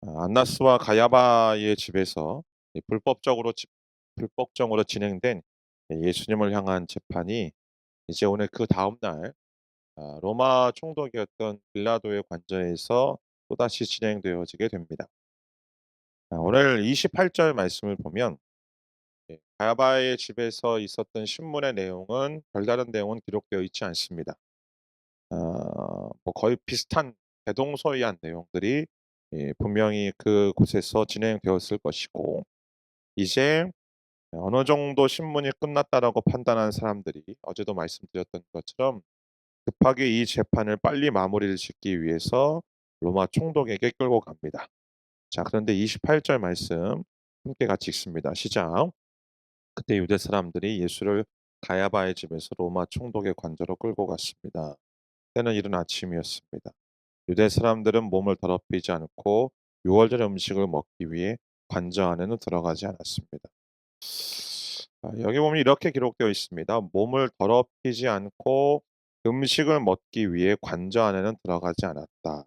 안나스와 가야바의 집에서 이 불법적으로 진행된 예수님을 향한 재판이 이제 오늘 그다음 날 로마 총독이었던 빌라도의 관저에서 또다시 진행되어지게 됩니다. 오늘 28절 말씀을 보면 가야바의 집에서 있었던 신문의 내용은 별다른 내용은 기록되어 있지 않습니다. 뭐 거의 비슷한 대동소이한 내용들이 분명히 그곳에서 진행되었을 것이고, 이제 어느 정도 신문이 끝났다라고 판단한 사람들이 어제도 말씀드렸던 것처럼 급하게 이 재판을 빨리 마무리를 짓기 위해서 로마 총독에게 끌고 갑니다. 자, 그런데 28절 말씀 함께 같이 읽습니다. 시작. 그때 유대 사람들이 예수를 가야바의 집에서 로마 총독의 관저로 끌고 갔습니다. 때는 이른 아침이었습니다. 유대 사람들은 몸을 더럽히지 않고 유월절 음식을 먹기 위해 관저 안에는 들어가지 않았습니다. 여기 보면 이렇게 기록되어 있습니다. 몸을 더럽히지 않고 음식을 먹기 위해 관저 안에는 들어가지 않았다.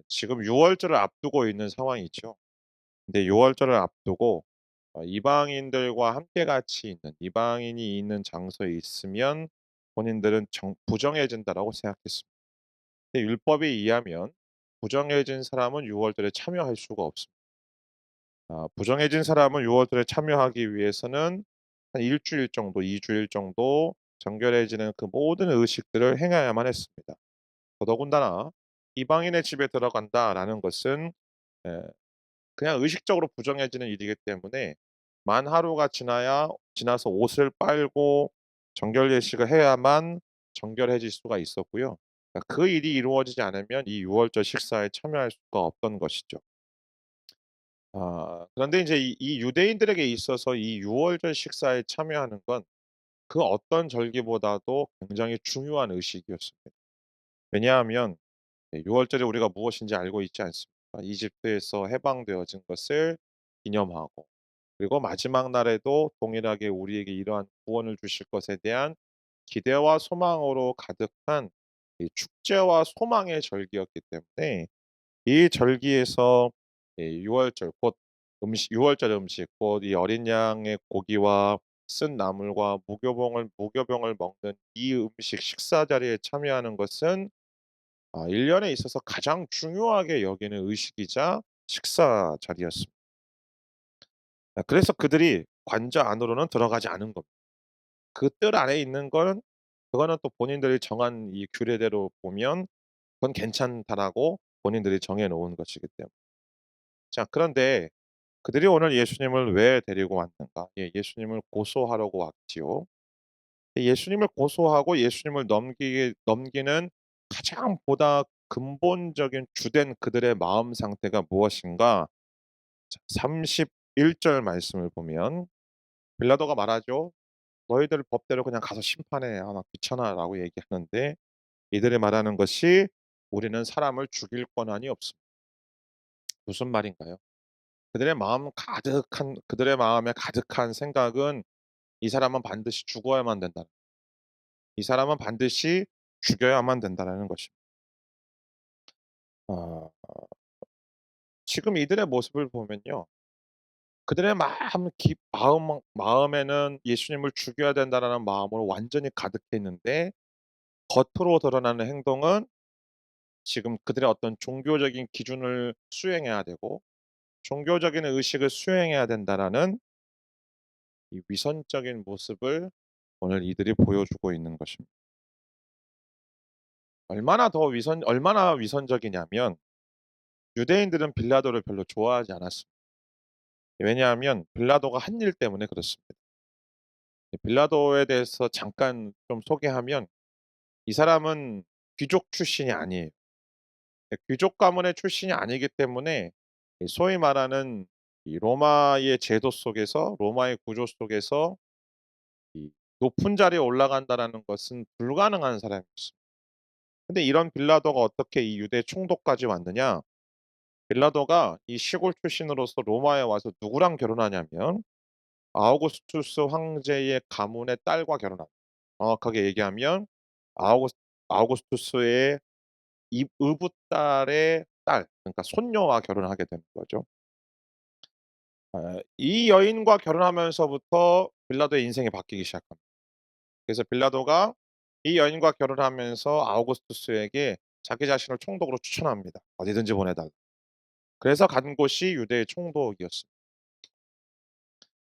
지금 유월절을 앞두고 있는 상황이죠. 근데 유월절을 앞두고 이방인들과 함께 같이 있는 이방인이 있는 장소에 있으면 본인들은 부정해진다라고 생각했습니다. 근데 율법에 의하면 부정해진 사람은 유월절에 참여할 수가 없습니다. 부정해진 사람은 유월절에 참여하기 위해서는 한 일 주일 정도, 2 주일 정도 정결해지는 그 모든 의식들을 행해야만 했습니다. 더더군다나 이방인의 집에 들어간다라는 것은 에 그냥 의식적으로 부정해지는 일이기 때문에 만 하루가 지나서 옷을 빨고 정결 예식을 해야만 정결해질 수가 있었고요. 그 일이 이루어지지 않으면 이 유월절 식사에 참여할 수가 없던 것이죠. 그런데 인제 이 유대인들에게 있어서 이 유월절 식사에 참여하는 건 그 어떤 절기보다도 굉장히 중요한 의식이었습니다. 왜냐하면 유월절이 우리가 무엇인지 알고 있지 않습니까? 이집트에서 해방되어진 것을 기념하고, 그리고 마지막 날에도 동일하게 우리에게 이러한 구원을 주실 것에 대한 기대와 소망으로 가득한 이 축제와 소망의 절기였기 때문에 이 절기에서 유월절 곧 유월절 음식 곧 이 어린 양의 고기와 쓴 나물과 무교병을 먹는 이 음식 식사 자리에 참여하는 것은 1 년에 있어서 가장 중요하게 여기는 의식이자 식사 자리였습니다. 그래서 그들이 관저 안으로는 들어가지 않은 겁니다. 그 뜰 안에 있는 건 그거는 또 본인들이 정한 이 규례대로 보면 그건 괜찮다라고 본인들이 정해 놓은 것이기 때문에. 자, 그런데 그들이 오늘 예수님을 왜 데리고 왔는가? 예수님을 고소하려고 왔지요. 예수님을 고소하고 예수님을 넘기는 가장 보다 근본적인 주된 그들의 마음 상태가 무엇인가? 자, 31절 말씀을 보면 빌라도가 말하죠. "너희들 법대로 그냥 가서 심판해. 나 귀찮아."라고 얘기하는데, 이들이 말하는 것이 "우리는 사람을 죽일 권한이 없습니다." 무슨 말인가요? 그들의 마음에 가득한 생각은 이 사람은 반드시 죽어야만 된다. 이 사람은 반드시 죽여야만 된다라는 것입니다. 어 지금 이들의 모습을 보면요. 그들의 마음에는 예수님을 죽여야 된다라는 마음으로 완전히 가득해 있는데, 겉으로 드러나는 행동은 지금 그들의 어떤 종교적인 기준을 수행해야 되고 종교적인 의식을 수행해야 된다라는 이 위선적인 모습을 오늘 이들이 보여주고 있는 것입니다. 얼마나 위선적이냐면 유대인들은 빌라도를 별로 좋아하지 않았습니다. 왜냐하면 빌라도가 한 일 때문에 그렇습니다. 빌라도에 대해서 잠깐 좀 소개하면, 이 사람은 귀족 출신이 아니에요. 귀족 가문의 출신이 아니기 때문에 이 소위 말하는 이 로마의 제도 속에서 로마의 구조 속에서 이 높은 자리에 올라간다라는 것은 불가능한 사람이었습니다. 근데 이런 빌라도가 어떻게 이 유대 총독까지 왔느냐? 빌라도가 이 시골 출신으로서 로마에 와서 누구랑 결혼하냐면 아우구스투스 황제의 가문의 딸과 결혼합니다. 정확하게 얘기하면 아우구스투스의 이 의붓딸의 딸. 그러니까 손녀와 결혼을 하게 되는 거죠. 이 여인과 결혼하면서부터 빌라도의 인생이 바뀌기 시작합니다. 그래서 빌라도가 이 여인과 결혼하면서 아우구스투스에게 자기 자신을 총독으로 추천합니다. "어디든지 보내 달라." 그래서 간 곳이 유대의 총독이었습니다.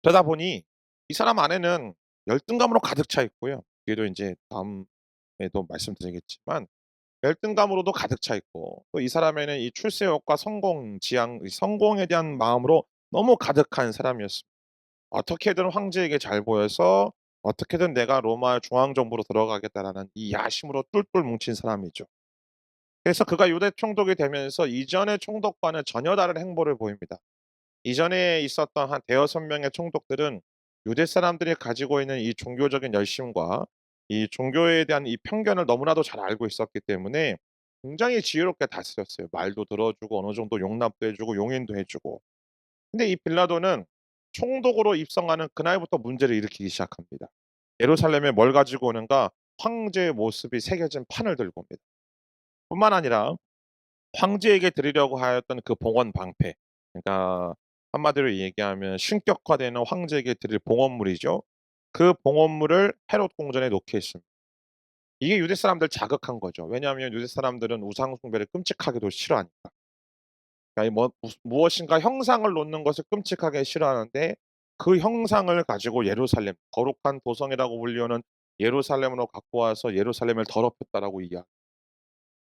그러다 보니 이 사람 안에는 열등감으로 가득 차 있고요. 뒤에도 인제 다음에도 말씀드리겠지만 열등감으로도 가득 차 있고, 또 이 사람에는 이 출세욕과 성공 지향, 이 성공에 대한 마음으로 너무 가득한 사람이었습니다. 어떻게든 황제에게 잘 보여서 '어떻게든 내가 로마 중앙정부로 들어가겠다.'라는 이 야심으로 똘똘 뭉친 사람이죠. 그래서 그가 유대 총독이 되면서 이전의 총독과는 전혀 다른 행보를 보입니다. 이전에 있었던 한 대여섯 명의 총독들은 유대 사람들이 가지고 있는 이 종교적인 열심과 이 종교에 대한 이 편견을 너무나도 잘 알고 있었기 때문에 굉장히 지혜롭게 다스렸어요. 말도 들어주고 어느 정도 용납도 해 주고 용인도 해 주고. 근데 이 빌라도는 총독으로 입성하는 그날부터 문제를 일으키기 시작합니다. 예루살렘에 뭘 가지고 오는가? 황제의 모습이 새겨진 판을 들고 옵니다. 뿐만 아니라 황제에게 드리려고 하였던 그 봉헌 방패, 그러니까 한마디로 얘기하면 신격화되는 황제에게 드릴 봉헌물이죠. 그 봉헌물을 헤롯 궁전에 놓게 했습니다. 이게 유대 사람들 자극한 거죠. 왜냐하면 유대 사람들은 우상 숭배를 끔찍하게도 싫어하니까. 그러니까 이 무엇인가 형상을 놓는 것을 끔찍하게 싫어하는데, 그 형상을 가지고 예루살렘, 거룩한 도성이라고 불리우는 예루살렘으로 갖고 와서 예루살렘을 더럽혔다라고 이야기.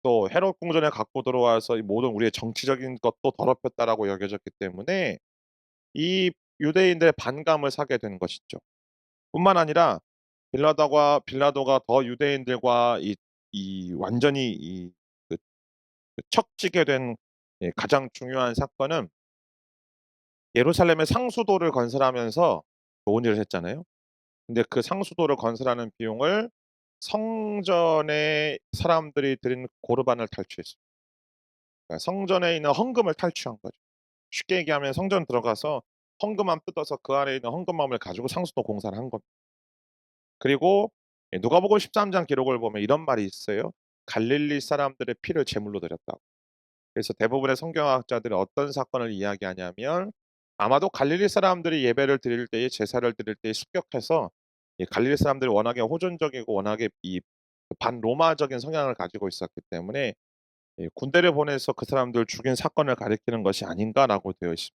또 헤롯 궁전에 갖고 들어와서 이 모든 우리의 정치적인 것도 더럽혔다라고 여겨졌기 때문에 이 유대인들의 반감을 사게 된 것이죠. 뿐만 아니라 빌라도가 더 유대인들과 완전히 그 척지게 된, 가장 중요한 사건은 예루살렘의 상수도를 건설하면서 좋은 일을 했잖아요. 근데 그 상수도를 건설하는 비용을 성전의 사람들이 드린 고르반을 탈취했습니다. 그러니까 성전에 있는 헌금을 탈취한 거죠. 쉽게 얘기하면 성전 들어가서 헌금함 뜯어서 그 안에 있는 헌금함을 가지고 상수도 공사를 한 겁니다. 그리고 누가복음 13장 기록을 보면 이런 말이 있어요. 갈릴리 사람들의 피를 제물로 드렸다고. 그래서 대부분의 성경학자들이 어떤 사건을 이야기하냐면 아마도 갈릴리 사람들이 예배를 드릴 때에, 제사를 드릴 때에 습격해서, 이 갈릴리 사람들이 워낙에 호전적이고 워낙에 이 반로마적인 성향을 가지고 있었기 때문에 군대를 보내서 그 사람들 죽인 사건을 가리키는 것이 아닌가라고 되어 있습니다.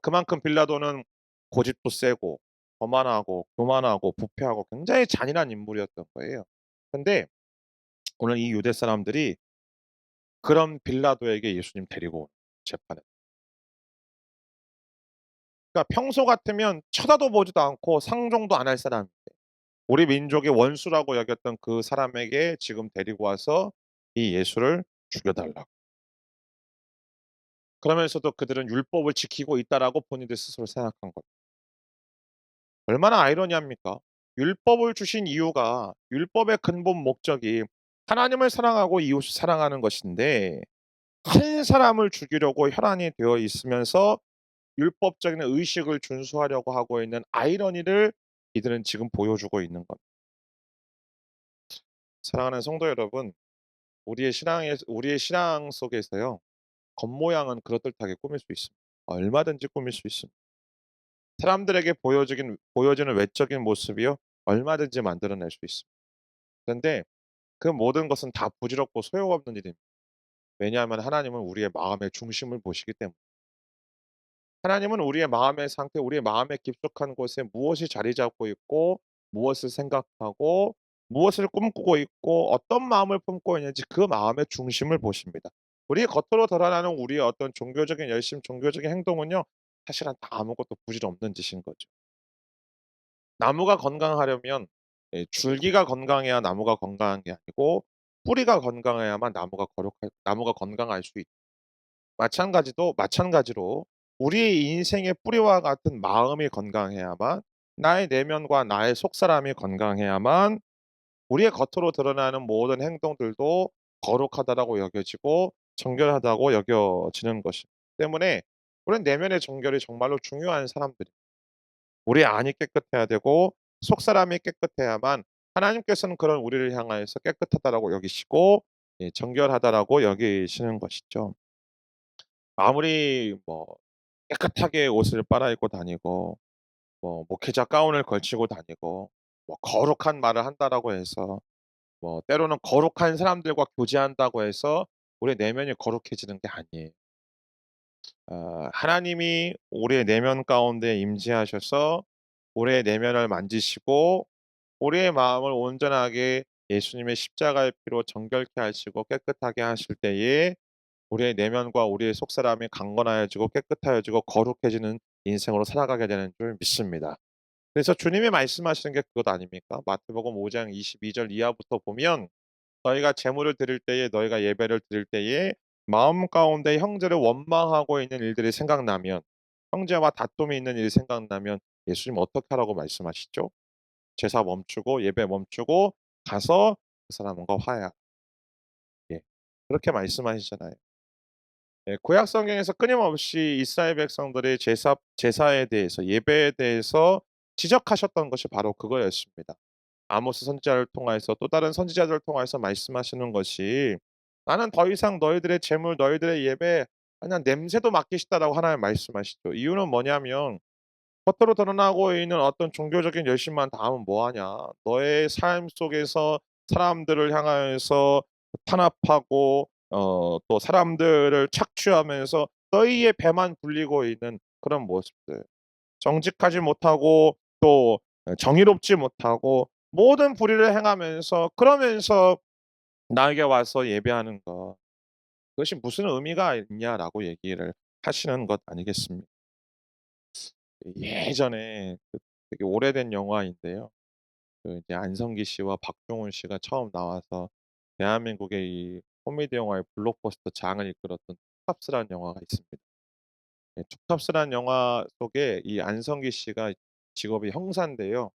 그만큼 빌라도는 고집도 세고 거만하고 교만하고 부패하고 굉장히 잔인한 인물이었던 거예요. 근데 오늘 이 유대 사람들이 그런 빌라도에게 예수님 데리고 온 재판에. 그러니까 평소 같으면 쳐다도 보지도 않고 상종도 안 할 사람인데, 우리 민족의 원수라고 여겼던 그 사람에게 지금 데리고 와서 이 예수를 죽여 달라고. 그러면서도 그들은 율법을 지키고 있다라고 본인들 스스로 생각한 것. 얼마나 아이러니합니까? 율법을 주신 이유가, 율법의 근본 목적이 하나님을 사랑하고 이웃을 사랑하는 것인데, 한 사람을 죽이려고 혈안이 되어 있으면서 율법적인 의식을 준수하려고 하고 있는 아이러니를 이들은 지금 보여주고 있는 겁니다. 사랑하는 성도 여러분, 우리의 신앙 속에서요, 겉모양은 그럴듯하게 꾸밀 수 있습니다. 얼마든지 꾸밀 수 있습니다. 사람들에게 보여지는 외적인 모습이요, 얼마든지 만들어낼 수 있습니다. 그런데 그 모든 것은 다 부질없고 소용없는 일입니다. 왜냐하면 하나님은 우리의 마음의 중심을 보시기 때문에. 하나님은 우리의 마음의 상태, 우리의 마음의 깊숙한 곳에 무엇이 자리 잡고 있고, 무엇을 생각하고, 무엇을 꿈꾸고 있고, 어떤 마음을 품고 있는지 그 마음의 중심을 보십니다. 우리 겉으로 드러나는 우리의 어떤 종교적인 열심, 종교적인 행동은요, 사실은 다 아무것도 부질없는 짓인 거죠. 나무가 건강하려면, 줄기가 건강해야 나무가 건강한 게 아니고, 뿌리가 건강해야만 나무가 건강할 수 있다. 마찬가지로 우리의 인생의 뿌리와 같은 마음이 건강해야만, 나의 내면과 나의 속사람이 건강해야만 우리의 겉으로 드러나는 모든 행동들도 거룩하다라고 여겨지고 정결하다고 여겨지는 것이기 때문에, 우리는 내면의 정결이 정말로 중요한 사람들입니다. 우리의 안이 깨끗해야 되고 속사람이 깨끗해야만 하나님께서는 그런 우리를 향하여서 깨끗하다라고 여기시고, 정결하다라고 여기시는 것이죠. 아무리 뭐 깨끗하게 옷을 빨아입고 다니고 뭐 목회자 가운을 걸치고 다니고 뭐 거룩한 말을 한다라고 해서 뭐 때로는 거룩한 사람들과 교제한다고 해서 우리의 내면이 거룩해지는 게 아니에요. 하나님이 우리의 내면 가운데 임재하셔서 우리의 내면을 만지시고 우리의 마음을 온전하게 예수님의 십자가의 피로 정결케 하시고 깨끗하게 하실 때에 우리의 내면과 우리의 속사람이 강건하여지고 깨끗하여지고 거룩해지는 인생으로 살아가게 되는 줄 믿습니다. 그래서 주님이 말씀하시는 게 그것 아닙니까? 마태복음 5장 22절 이하부터 보면 너희가 제물을 드릴 때에 너희가 예배를 드릴 때에 마음 가운데 형제를 원망하고 있는 일들이 생각나면 형제와 다툼이 있는 일이 생각나면 예수님 어떻게 하라고 말씀하시죠? 제사 멈추고 예배 멈추고 가서 그 사람과 화해하라. 예. 그렇게 말씀하시잖아요. 예. 구약 성경에서 끊임없이 이스라엘 백성들의 제사에 대해서 예배에 대해서 지적하셨던 것이 바로 그거였습니다. 아모스 선지자를 통하여서 또 다른 선지자들을 통해서 말씀하시는 것이 "나는 더 이상 너희들의 제물 너희들의 예배에 그냥 냄새도 맡기 싫다."라고 하나님 말씀하시죠. 이유는 뭐냐면 겉으로 드러나고 있는 어떤 종교적인 열심만 다하면 뭐 하냐. 너의 삶 속에서 사람들을 향하여서 탄압하고 또 사람들을 착취하면서 너희의 배만 불리고 있는 그런 모습들. 정직하지 못하고 또 정의롭지 못하고 모든 불의를 행하면서 그러면서 나에게 와서 예배하는 것. 그것이 무슨 의미가 있냐라고 얘기를 하시는 것 아니겠습니까? 예전에 되게 오래된 영화인데요. 그 이제 안성기 씨와 박중훈 씨가 처음 나와서 대한민국의 이 코미디 영화의 블록버스터 장을 이끌었던 툭탑스라는 영화가 있습니다. 예, 툭탑스라는 영화 속에 이 안성기 씨가 직업이 형사인데요.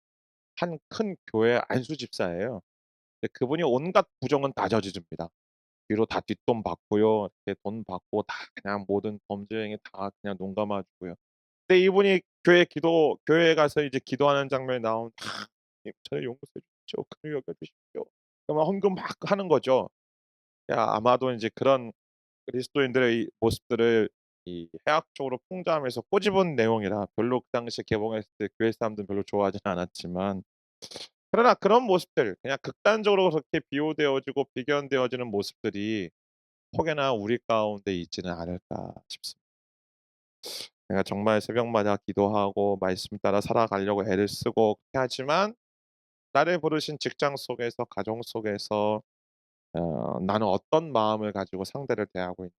한 큰 교회 안수 집사예요. 근데 그분이 온갖 부정은 다 저지릅니다. 뒤로 다 뒷돈 받고요. 이렇게 돈 받고 다 그냥 모든 범죄 행위 다 그냥 눈감아 주고요. 근데 이분이 교회에 가서 이제 기도하는 장면이 나오면 다 "하나님 저를 용서해 주십시오. 긍휼히 여겨 주십시오." 그러면 헌금 막 하는 거죠. 야 아마도 인제 그런 그리스도인들의 이 모습들을 이 해학적으로 풍자하면서 꼬집은 내용이라 별로 그 당시에 개봉했을 때 교회 사람들은 별로 좋아하지는 않았지만 그러나 그런 모습들 그냥 극단적으로 그렇게 비유되어지고 비견되어지는 모습들이 혹여나 우리 가운데 있지는 않을까 싶습니다. 내가 정말 새벽마다 기도하고 말씀 따라 살아가려고 애를 쓰고 그렇게 하지만 나를 부르신 직장 속에서 가정 속에서 나는 어떤 마음을 가지고 상대를 대하고 있는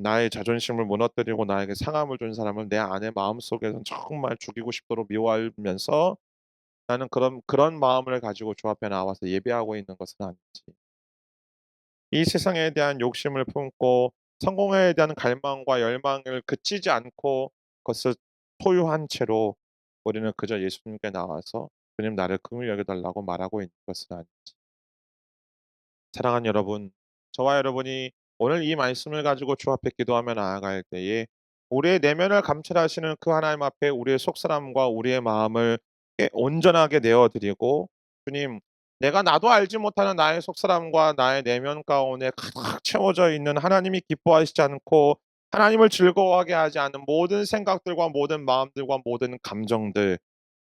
나의 자존심을 무너뜨리고 나에게 상함을 준 사람을 내 안의 마음속에서는 정말 죽이고 싶도록 미워하면서 나는 그런 마음을 가지고 주 앞에 나와서 예배하고 있는 것은 아닌지. 이 세상에 대한 욕심을 품고 성공에 대한 갈망과 열망을 그치지 않고 그것을 소유한 채로 우리는 그저 예수님께 나와서 "주님 나를 긍휼히 여겨 달라고." 말하고 있는 것은 아닌지. 사랑하는 여러분, 저와 여러분이 오늘 이 말씀을 가지고 주 앞에 기도하며 나아갈 때에 우리의 내면을 감찰하시는 그 하나님 앞에 우리의 속사람과 우리의 마음을 온전하게 내어 드리고 "주님 내가 나도 알지 못하는 나의 속사람과 나의 내면 가운데 가득 채워져 있는 하나님이 기뻐하시지 않고 하나님을 즐거워하게 하지 않는 모든 생각들과 모든 마음들과 모든 감정들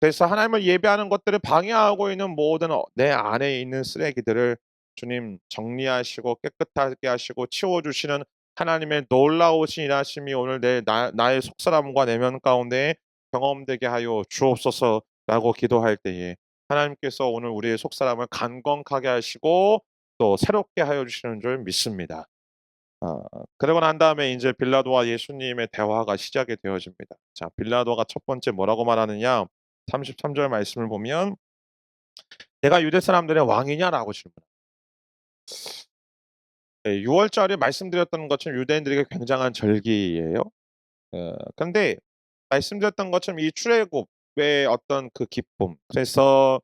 그래서 하나님을 예배하는 것들을 방해하고 있는 모든 내 안에 있는 쓰레기들을 주님 정리하시고 깨끗하게 하시고 치워 주시는 하나님의 놀라우신 일하심이 오늘 나의 속사람과 내면 가운데 경험되게 하여 주옵소서라고 기도할 때에 하나님께서 오늘 우리의 속사람을 간건하게 하시고 또 새롭게 하여 주시는 줄 믿습니다. 아 그러고 난 다음에 인제 빌라도와 예수님의 대화가 시작이 되어집니다. 자 빌라도가 첫 번째 뭐라고 말하느냐 33절 말씀을 보면 "내가 유대 사람들의 왕이냐?"라고 질문합니다. 예 6 월절에 말씀드렸던 것처럼 유대인들에게 굉장한 절기예요. 근데 말씀드렸던 것처럼 이 출애굽의 어떤 그 기쁨 그래서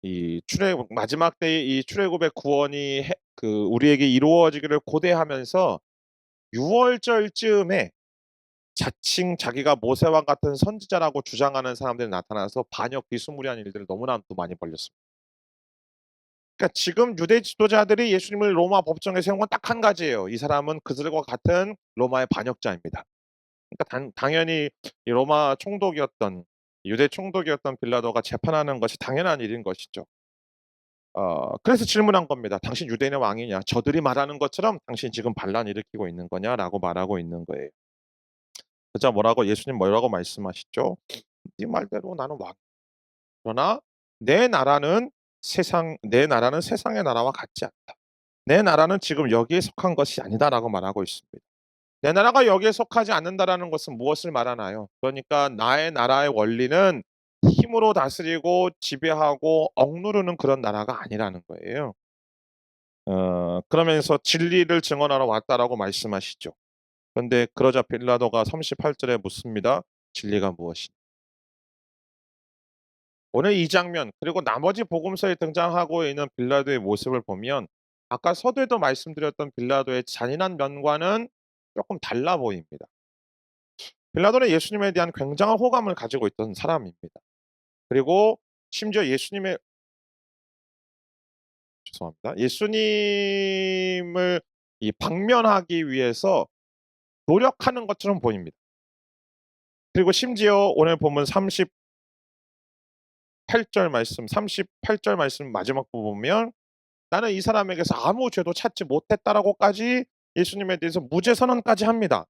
이 출애굽 마지막 때의 이 출애굽의 구원이 우리에게 이루어지기를 고대하면서 6 월절쯤에 자칭 자기가 모세와 같은 선지자라고 주장하는 사람들이 나타나서 반역 비스무리한 일들을 너무나도 많이 벌였습니다. 그러니까 지금 유대 지도자들이 예수님을 로마 법정에 세운 건 딱 한 가지예요. 이 사람은 그들과 같은 로마의 반역자입니다. 그러니까 당연히 이 로마 총독이었던 유대 총독이었던 빌라도가 재판하는 것이 당연한 일인 것이죠. 그래서 질문한 겁니다. "당신 유대인의 왕이냐? 저들이 말하는 것처럼 당신이 지금 반란 일으키고 있는 거냐?"라고 말하고 있는 거예요. 그러자 예수님 뭐라고 말씀하시죠? "네 말대로 나는 왕 그러나 내 나라는 세상의 나라와 같지 않다. 내 나라는 지금 여기에 속한 것이 아니다."라고 말하고 있습니다. 내 나라가 여기에 속하지 않는다라는 것은 무엇을 말하나요? 그러니까 나의 나라의 원리는 힘으로 다스리고 지배하고 억누르는 그런 나라가 아니라는 거예요. 그러면서 "진리를 증언하러 왔다."라고 말씀하시죠. 그런데 그러자 빌라도가 38 절에 묻습니다. "진리가 무엇이냐?" 오늘 이 장면 그리고 나머지 복음서에 등장하고 있는 빌라도의 모습을 보면 아까 서두에도 말씀드렸던 빌라도의 잔인한 면과는 조금 달라 보입니다. 빌라도는 예수님에 대한 굉장한 호감을 가지고 있던 사람입니다. 그리고 심지어 예수님을 이 방면하기 위해서 노력하는 것처럼 보입니다. 그리고 심지어 오늘 본문 38절 말씀 마지막 부분 보면 "나는 이 사람에게서 아무 죄도 찾지 못했다."라고까지 예수님에 대해서 무죄 선언까지 합니다.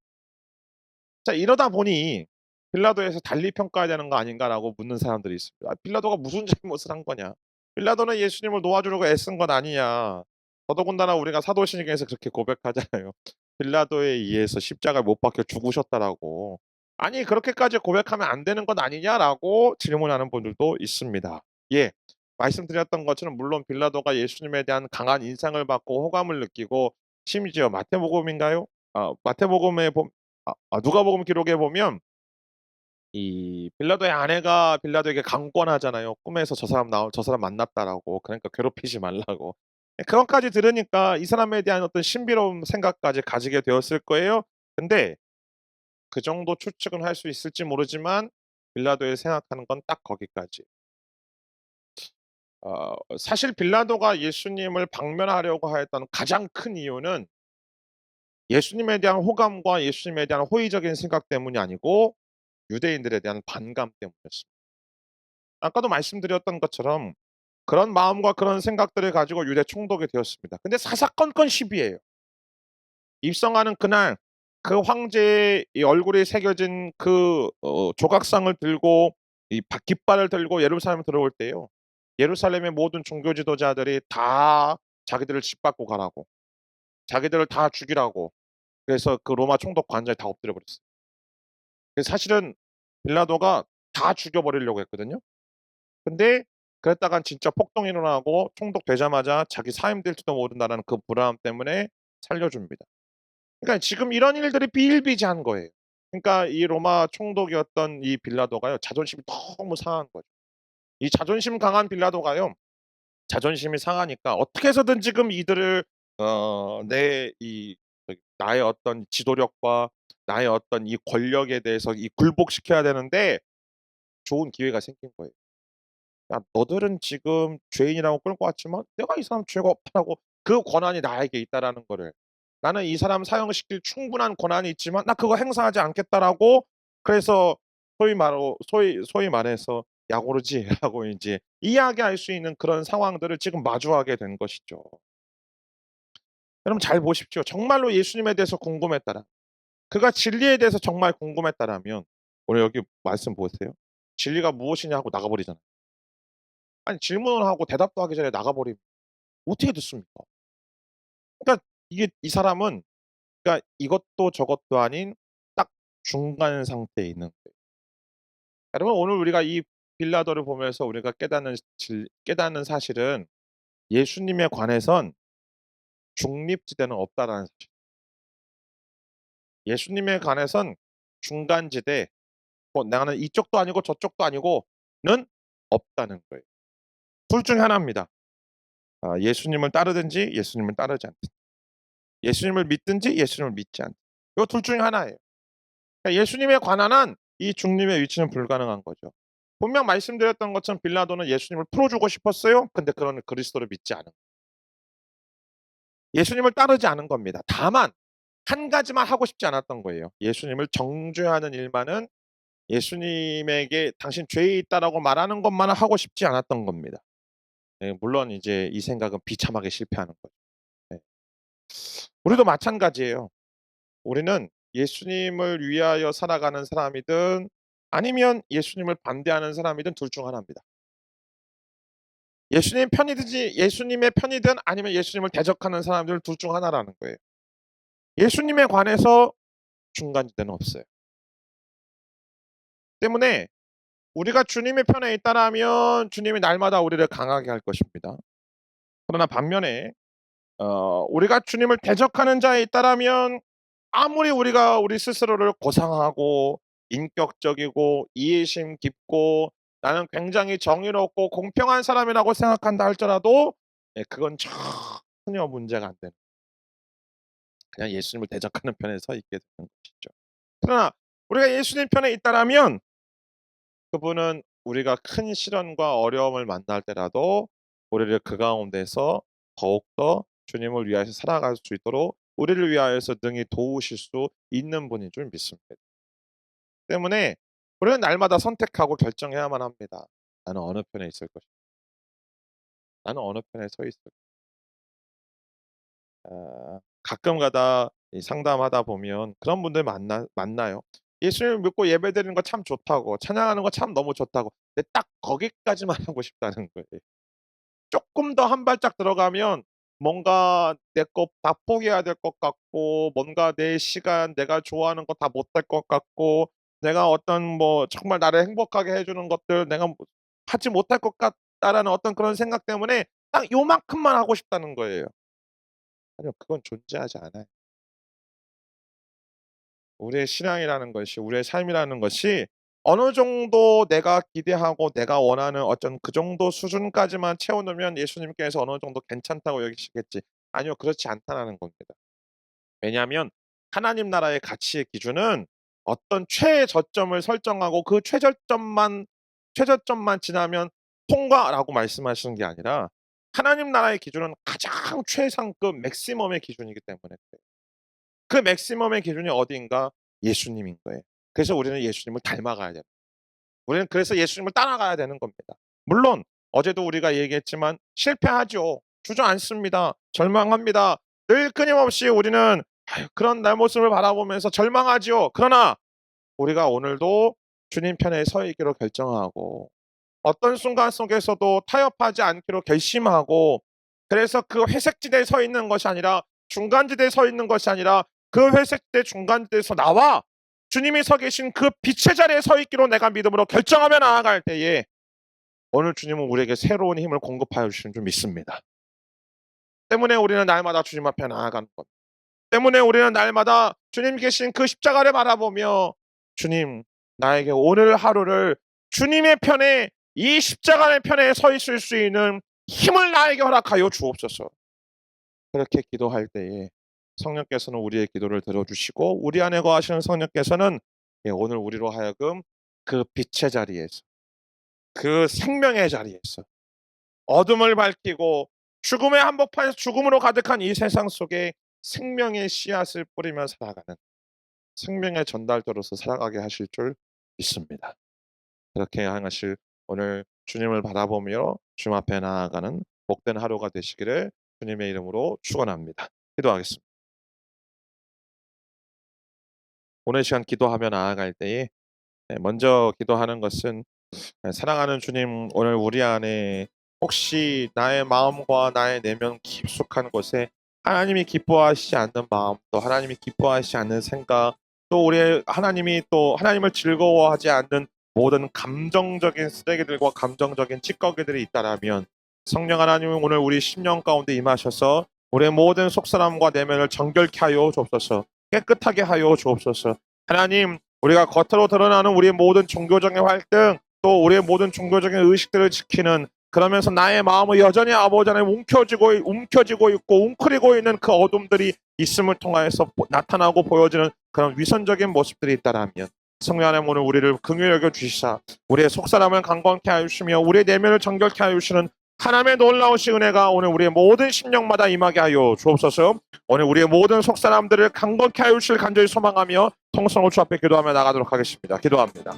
자 이러다 보니 빌라도에서 '달리 평가해야 되는 거 아닌가.'라고 묻는 사람들이 있습니다. '아 빌라도가 무슨 잘못을 한 거냐. 빌라도는 예수님을 놓아주려고 애쓴 건 아니냐. 더더군다나 우리가 사도신경에서 그렇게 고백하잖아요. 빌라도에 의해서 십자가에 못 박혀 죽으셨다.'라고. 아니 그렇게까지 고백하면 안 되는 것 아니냐?'라고 질문하는 분들도 있습니다. 예. 말씀드렸던 것처럼 물론 빌라도가 예수님에 대한 강한 인상을 받고 호감을 느끼고 심지어 마태복음인가요? 마태복음에 누가복음 기록에 보면 이 빌라도의 아내가 빌라도에게 강권하잖아요. 꿈에서 "저 사람 만났다."라고. 그러니까 괴롭히지 말라고. 예 그것까지 들으니까 이 사람에 대한 어떤 신비로운 생각까지 가지게 되었을 거예요. 근데 그 정도 추측은 할 수 있을지 모르지만 빌라도의 생각하는 건 딱 거기까지. 사실 빌라도가 예수님을 방면하려고 하였던 가장 큰 이유는 예수님에 대한 호감과 예수님에 대한 호의적인 생각 때문이 아니고 유대인들에 대한 반감 때문이었습니다. 아까도 말씀드렸던 것처럼 그런 마음과 그런 생각들을 가지고 유대 총독이 되었습니다. 근데 사사건건 시비예요. 입성하는 그날 그 황제의 이 얼굴이 새겨진 그 조각상을 들고 깃발을 들고 예루살렘에 들어올 때요. 예루살렘의 모든 종교 지도자들이 다 자기들을 짓밟고 가라고, 자기들을 다 죽이라고 그래서 그 로마 총독 관저에 다 엎드려 버렸어요. 그래서 사실은 빌라도가 다 죽여 버리려고 했거든요. 근데 그랬다간 진짜 폭동이 일어나고 총독 되자마자 자기 사임될지도 모른다라는 그 불안함 때문에 살려 줍니다. 그러니까 지금 이런 일들이 비일비재한 거예요. 그러니까 이 로마 총독이었던 이 빌라도가요. 자존심이 너무 상한 거죠. 이 자존심 강한 빌라도가요. 자존심이 상하니까 어떻게 해서든 지금 이들을 내 이 나의 어떤 지도력과 나의 어떤 이 권력에 대해서 굴복시켜야 되는데 좋은 기회가 생긴 거예요. "야 너들은 지금 죄인이라고 끌고 왔지만 내가 이 사람 죄가 없다라고 그 권한이 나에게 있다."라는 거를. "나는 이 사람 사형시킬 충분한 권한이 있지만 나 그거 행사하지 않겠다."라고 그래서 소위 말해서 "야고르지."라고 인제 이야기할 수 있는 그런 상황들을 지금 마주하게 된 것이죠. 여러분 잘 보십시오. 정말로 예수님에 대해서 궁금했다라 그가 진리에 대해서 정말 궁금했다라면 오늘 여기 말씀 보세요. 진리가 무엇이냐 하고 나가 버리잖아요. 아니 질문을 하고 대답도 하기 전에 나가 버리면 어떻게 듣습니까? 그러니까 이게 이 사람은 그러니까 이것도 저것도 아닌 딱 중간 상태에 있는 거예요. 여러분 오늘 우리가 이 빌라도를 보면서 우리가 깨닫는 사실은 예수님에 관해선 중립지대는 없다라는 사실. 예수님에 관해선 중간지대 나는 이쪽도 아니고 저쪽도 아니고는 없다는 거예요. 둘 중에 하나입니다. 예수님을 따르든지 예수님을 따르지 않든지. 예수님을 믿든지 예수님을 믿지 않든지. 요 둘 중에 하나예요. 그러니까 예수님에 관한 한 이 중립의 위치는 불가능한 거죠. 분명 말씀드렸던 것처럼 빌라도는 예수님을 풀어주고 싶었어요. 근데 그런 그리스도를 믿지 않은 거예요. 예수님을 따르지 않은 겁니다. 다만 한 가지만 하고 싶지 않았던 거예요. 예수님을 정죄하는 일만은 예수님에게 "당신 죄에 있다."라고 말하는 것만은 하고 싶지 않았던 겁니다. 예, 물론 이제 이 생각은 비참하게 실패하는 거죠. 네. 우리도 마찬가지예요. 우리는 예수님을 위하여 살아가는 사람이든 아니면 예수님을 반대하는 사람이든 둘 중 하나입니다. 예수님 편이든지 예수님의 편이든 아니면 예수님을 대적하는 사람들 둘 중 하나라는 거예요. 예수님에 관해서 중간지대는 없어요. 때문에 우리가 주님의 편에 있다라면 주님이 날마다 우리를 강하게 할 것입니다. 그러나 반면에 우리가 주님을 대적하는 자에 있다라면 아무리 우리가 우리 스스로를 고상하고 인격적이고 이해심 깊고 나는 굉장히 정의롭고 공평한 사람이라고 생각한다 할지라도 예, 그건 전혀 문제가 안 되는, 그냥 예수님을 대적하는 편에 서 있게 되는 것이죠. 그러나 우리가 예수님 편에 있다라면 그분은 우리가 큰 시련과 어려움을 만날 때라도 우리를 그 가운데서 더욱더 주님을 위하여서 살아갈 수 있도록 우리를 위하여서 능히 도우실 수 있는 분인 줄 믿습니다. 때문에 우리는 날마다 선택하고 결정해야만 합니다. 나는 어느 편에 있을 것인가? 나는 어느 편에 서 있을 것인가? 가끔가다 이 상담하다 보면 그런 분들 만나요. 예수님을 믿고 예배드리는 거 참 좋다고, 찬양하는 거 참 너무 좋다고. 근데 딱 거기까지만 하고 싶다는 거예요. 조금 더 한 발짝 들어가면 뭔가 내 거 다 포기해야 될 것 같고, 뭔가 내 시간 내가 좋아하는 거 다 못 할 것 같고, 내가 어떤 뭐 정말 나를 행복하게 해 주는 것들 내가 뭐 하지 못할 것 같다라는 어떤 그런 생각 때문에 딱 요만큼만 하고 싶다는 거예요. 아니요. 그건 존재하지 않아요. 우리의 신앙이라는 것이, 우리의 삶이라는 것이 어느 정도 내가 기대하고 내가 원하는 어떤 그 정도 수준까지만 채워 놓으면 예수님께서 어느 정도 괜찮다고 여기시겠지. 아니요. 그렇지 않다라는 겁니다. 왜냐하면 하나님 나라의 가치의 기준은 어떤 최저점을 설정하고 그 최저점만 지나면 통과라고 말씀하시는 게 아니라 하나님 나라의 기준은 가장 최상급 맥시멈의 기준이기 때문에 그래요. 그 맥시멈의 기준이 어디인가? 예수님인 거예요. 그래서 우리는 예수님을 닮아가야 돼요. 우리는 그래서 예수님을 따라가야 되는 겁니다. 물론 어제도 우리가 얘기했지만 실패하죠. 주저앉습니다. 절망합니다. 늘 끊임없이 우리는 그런 날 모습을 바라보면서 절망하지요. 그러나 우리가 오늘도 주님 편에 서 있기로 결정하고 어떤 순간 속에서도 타협하지 않기로 결심하고, 그래서 그 회색지대에 서 있는 것이 아니라 중간지대에 서 있는 것이 아니라 그 회색지대 중간지대에서 나와 주님이 서 계신 그 빛의 자리에 서 있기로 내가 믿음으로 결정하며 나아갈 때에 오늘 주님은 우리에게 새로운 힘을 공급하여 주시는 줄 믿습니다. 때문에 우리는 날마다 주님 앞에 나아가는 것. 때문에 우리는 날마다 주님 계신 그 십자가를 바라보며 주님, 나에게 오늘 하루를 주님의 편에, 이 십자가의 편에 서 있을 수 있는 힘을 나에게 허락하여 주옵소서. 그렇게 기도할 때에 성령께서는 우리의 기도를 들어주시고 우리 안에 거하시는 성령께서는 예, 오늘 우리로 하여금 그 빛의 자리에서, 그 생명의 자리에서 어둠을 밝히고 죽음의 한복판에서 죽음으로 가득한 이 세상 속에 생명의 씨앗을 뿌리며 살아가는 생명의 전달자로서 살아가게 하실 줄 믿습니다. 그렇게 행하실 오늘 주님을 바라보며 주님 앞에 나아가는 복된 하루가 되시기를 주님의 이름으로 축원합니다. 기도하겠습니다. 오늘 시간 기도하며 나아갈 때에 먼저 기도하는 것은 사랑하는 주님, 오늘 우리 안에 혹시 나의 마음과 나의 내면 깊숙한 곳에 하나님이 기뻐하시지 않는 마음, 또 하나님이 기뻐하시지 않는 생각, 또 우리 하나님이 또 하나님을 즐거워하지 않는 모든 감정적인 쓰레기들과 감정적인 찌꺼기들이 있다라면 성령 하나님은 오늘 우리 심령 가운데 임하셔서 우리의 모든 속사람과 내면을 정결케 하여 주옵소서, 깨끗하게 하여 주옵소서. 하나님, 우리가 겉으로 드러나는 우리의 모든 종교적인 활동, 또 우리의 모든 종교적인 의식들을 지키는, 그러면서 나의 마음은 여전히 아버지 안에 움켜쥐고 있고 웅크리고 있는 그 어둠들이 있음을 통하여서 나타나고 보여지는 그런 위선적인 모습들이 있다라면 성령 하나님 오늘 우리를 긍휼히 여겨 주시사 우리의 속사람을 강건케 하여 주시며 우리의 내면을 정결케 하여 주시는 하나님의 놀라우신 은혜가 오늘 우리의 모든 심령마다 임하게 하여 주옵소서. 오늘 우리의 모든 속사람들을 강건케 하여 주실 간절히 소망하며 통성으로 주 앞에 기도하며 나가도록 하겠습니다. 기도합니다.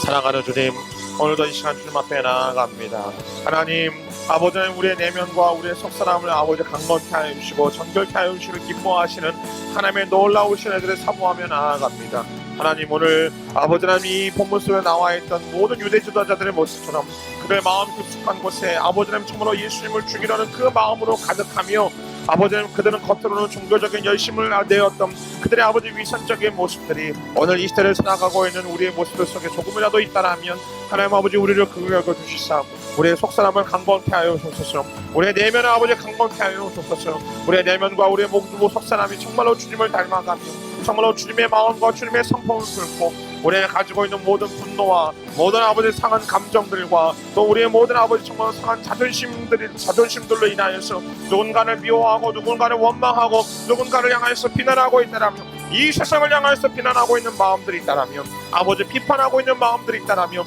사랑하는 주님, 오늘도 이 시간 주님 앞에 나아갑니다. 하나님, 아버지는 우리의 내면과 우리의 속사람을 아버지 강건케 하여 주시고 정결케 하여 주시를 기뻐하시는 하나님의 놀라우신 애들을 사모하며 나아갑니다. 하나님, 오늘 아버지 하나님 이 본문 속에 나와있던 모든 유대 지도자들의 모습처럼 그들의 마음 깊숙한 곳에 아버지 하나님 정말로 예수님을 죽이려는 그 마음으로 가득하며 아버지 하나님 그들은 겉으로는 종교적인 열심을 내었던 그들의 아버지 위선적인 모습들이 오늘 이 시대를 살아가고 있는 우리의 모습들 속에 조금이라도 있다라면 하나님 아버지 우리를 긍휼하여 주시사 우리의 속사람을 강건케 하여 주옵소서. 우리의 내면을 아버지 강건케 하여 주옵소서. 우리의 내면과 우리의 모두 속사람이 정말로 주님을 닮아가며 정말로 주님의 마음과 주님의 성품을 품고 우리가 가지고 있는 모든 분노와 모든 아버지 상한 감정들과 또 우리의 모든 아버지 정말 상한 자존심들로 인하여서 누군가를 미워하고 누군가를 원망하고 누군가를 향하여서 비난하고 있다라면 이 세상을 향하여서 비난하고 있는 마음들이 있다라면 아버지 비판하고 있는 마음들이 있다라면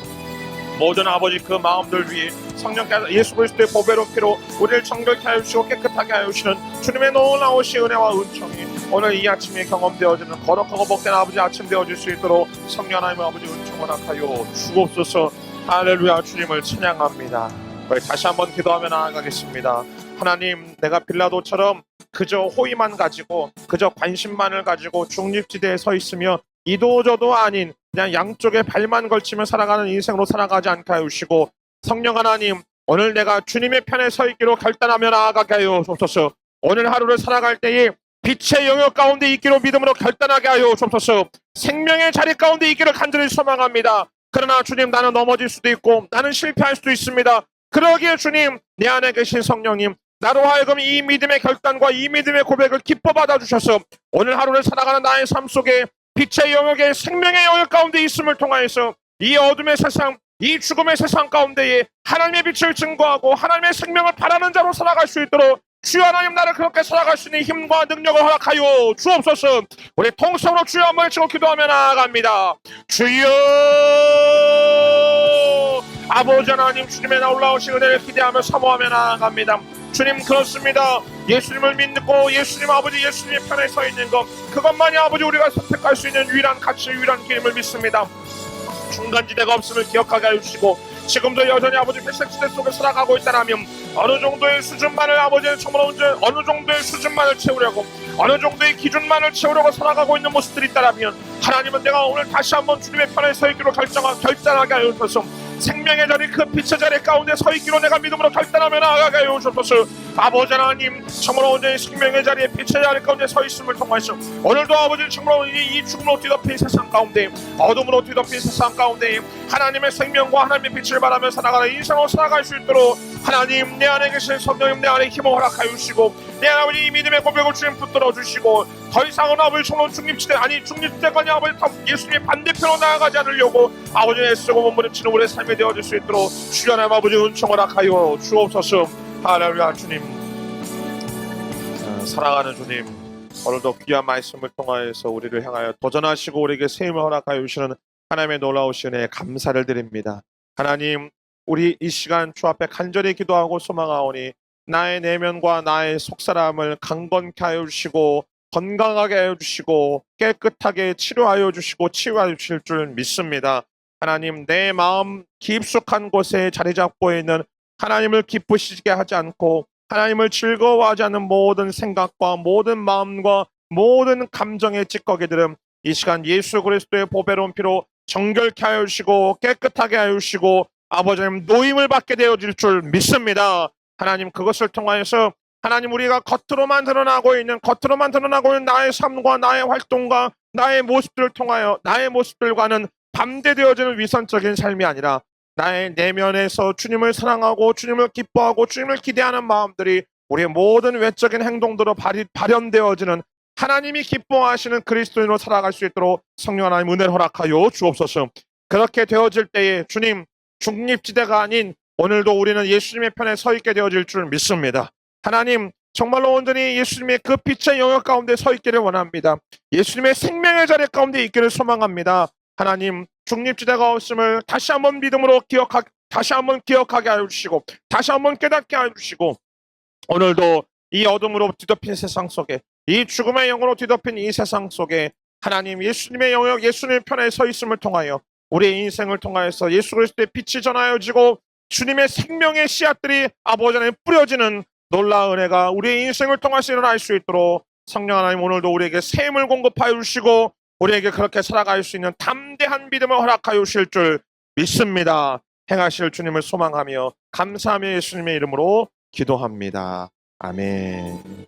모든 아버지 그 마음들 위에 성령께서 예수 그리스도의 보배로운 피로 우리를 정결케 하여 주시고 깨끗하게 하여 주시는 주님의 놀라우신 은혜와 은총이 오늘 이 아침에 경험되어지는 거룩하고 복된 아버지 아침 되어질 수 있도록 성령 하나님 아버지 은총을 허락하여 주옵소서. 할렐루야. 주님을 찬양합니다. 우리 다시 한번 기도하며 나아가겠습니다. 하나님, 내가 빌라도처럼 그저 호의만 가지고 그저 관심만을 가지고 중립지대에 서 있으며 이도저도 아닌 그냥 양쪽에 발만 걸치며 살아가는 인생으로 살아가지 않게 하여 주시고 성령 하나님, 오늘 내가 주님의 편에 서 있기로 결단하며 나아가게 하여 주옵소서. 오늘 하루를 살아갈 때에 빛의 영역 가운데 있기로 믿음으로 결단하게 하여 주옵소서. 생명의 자리 가운데 있기를 간절히 소망합니다. 그러나 주님, 나는 넘어질 수도 있고 나는 실패할 수도 있습니다. 그러기에 주님, 내 안에 계신 성령님, 나로 하여금 이 믿음의 결단과 이 믿음의 고백을 기뻐 받아주셔서 오늘 하루를 살아가는 나의 삶 속에 빛의 영역에 생명의 영역 가운데 있음을 통하여서 이 어둠의 세상, 이 죽음의 세상 가운데에 하나님의 빛을 증거하고 하나님의 생명을 바라는 자로 살아갈 수 있도록 주여 하나님, 나를 그렇게 살아갈 수 있는 힘과 능력을 허락하여 주옵소서. 우리 통성으로 주여 한번 외치고 기도하며 나아갑니다. 주여 아버지 하나님, 주님의 놀라우신 은혜를 기대하며 사모하며 나아갑니다. 주님, 그렇습니다. 예수님을 믿고 예수님 아버지 예수님의 편에 서 있는 것, 그것만이 아버지 우리가 선택할 수 있는 유일한 가치, 유일한 길임을 믿습니다. 중간지대가 없음을 기억하게 해주시고 지금도 여전히 아버지 회색지대 속에 살아가고 있다라면 어느 정도의 수준만을 아버지는 정말 어느 정도의 수준만을 채우려고 어느 정도의 기준만을 채우려고 살아가고 있는 모습들이 있다라면 하나님은 내가 오늘 다시 한번 주님의 편에 서 있기로 결단하게 하여 주소서. 생명의 자리, 그 빛의 자리 가운데 서 있기로 내가 믿음으로 결단하며 나아가게 하여 주소서. 아버지 하나님, 정말로 온전히 생명의 자리에 빛의 자리 가운데 서 있음을 통해서 오늘도 아버지 정말로 이 죽음으로 뒤덮인 세상 가운데 어둠으로 뒤덮인 세상 가운데 하나님의 생명과 하나님의 빛을 바라며 살아가는 인생으로 살아갈 수 있도록 하나님, 내 안에 계신 성령님, 내 안에 힘을 허락하여 주시고 내 아버지 이 믿음의 고백을 주님 붙들어 주시고 더 이상은 아버지 정말 중립지대가 아버지 예수님의 반대편으로 나아가지 않으려고 아버지 애쓰고 몸부림치는 우리의 삶이 되어질 수 있도록 주여 하나님 아버지 은총을 허락하여 주옵소서. 할렐루야. 주님, 사랑하는 주님, 오늘도 귀한 말씀을 통하여서 우리를 향하여 도전하시고 우리에게 세임을 허락하여 주시는 하나님의 놀라우신 은혜에 감사를 드립니다. 하나님, 우리 이 시간 주 앞에 간절히 기도하고 소망하오니 나의 내면과 나의 속사람을 강건케 하여 주시고 건강하게 하여 주시고 깨끗하게 치료하여 주시고 치유하여 주실 줄 믿습니다. 하나님, 내 마음 깊숙한 곳에 자리 잡고 있는 하나님을 기쁘시게 하지 않고 하나님을 즐거워하지 않는 모든 생각과 모든 마음과 모든 감정의 찌꺼기들은 이 시간 예수 그리스도의 보배로운 피로 정결케 하여 주시고 깨끗하게 하여 주시고 아버지 하나님 노임을 받게 되어질 줄 믿습니다. 하나님, 그것을 통하여서 하나님, 우리가 겉으로만 드러나고 있는 나의 삶과 나의 활동과 나의 모습들을 통하여 나의 모습들과는 반대되어지는 위선적인 삶이 아니라 나의 내면에서 주님을 사랑하고 주님을 기뻐하고 주님을 기대하는 마음들이 우리의 모든 외적인 행동들로 발현되어지는 하나님이 기뻐하시는 그리스도인으로 살아갈 수 있도록 성령 하나님 은혜를 허락하여 주옵소서. 그렇게 되어질 때에 주님, 중립지대가 아닌 오늘도 우리는 예수님의 편에 서 있게 되어질 줄 믿습니다. 하나님, 정말로 온전히 예수님의 그 빛의 영역 가운데 서 있기를 원합니다. 예수님의 생명의 자리 가운데 있기를 소망합니다. 하나님, 중립지대가 없음을 다시 한번 믿음으로 다시 한번 기억하게 하여 주시고 다시 한번 깨닫게 하여 주시고 오늘도 이 어둠으로 뒤덮인 세상 속에 이 죽음의 영으로 뒤덮인 이 세상 속에 하나님 예수님의 영역 예수님의 편에 서 있음을 통하여 우리의 인생을 통하여서 예수 그리스도의 빛이 전하여지고 주님의 생명의 씨앗들이 아버지 안에 뿌려지는 놀라운 은혜가 우리의 인생을 통해서 일어날 수 있도록 성령 하나님 오늘도 우리에게 새 힘을 공급하여 주시고 우리에게 그렇게 살아갈 수 있는 담대한 믿음을 허락하여 주실 줄 믿습니다. 행하실 주님을 소망하며 감사하며 예수님의 이름으로 기도합니다. 아멘.